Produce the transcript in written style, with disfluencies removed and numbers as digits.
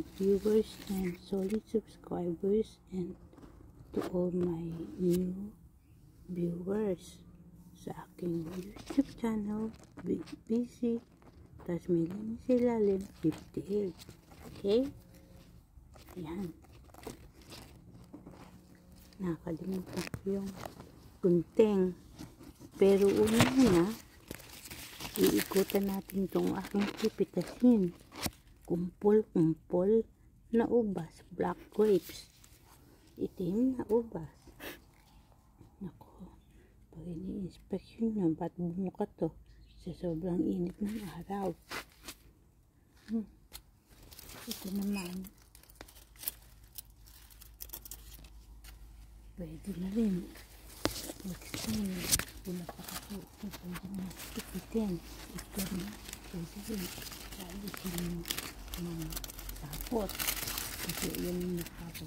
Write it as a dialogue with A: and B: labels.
A: viewers and solid subscribers, and to all my new viewers sa aking YouTube channel, BC Tasmilin sa ilalim 58. Okay? Ayan. Nakalimutan ko yung gunting. Pero una, iikutan natin tong aking pipitasin. Kumpol-kumpol na ubas, black grapes. Itim na ubas. Nako, pag ini-inspection na, ba't bumuka to sa sobrang init ng araw? Ito naman, pwede na rin mag-stain. Wala pa kasi ito, pwede na ipitin. Ito na, pwede rin alisin yung mga sapot, kasi yan yung nakapot